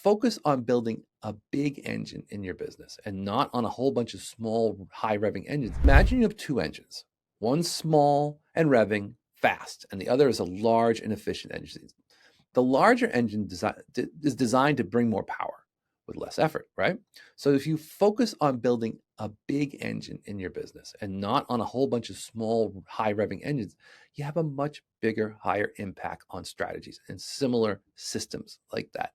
focus on building a big engine in your business and not on a whole bunch of small, high revving engines, imagine you have two engines, one small and revving fast, and the other is a large and efficient engine. The larger engine is designed to bring more power with less effort, right? So if you focus on building a big engine in your business and not on a whole bunch of small, high revving engines, you have a much bigger, higher impact on strategies and similar systems like that.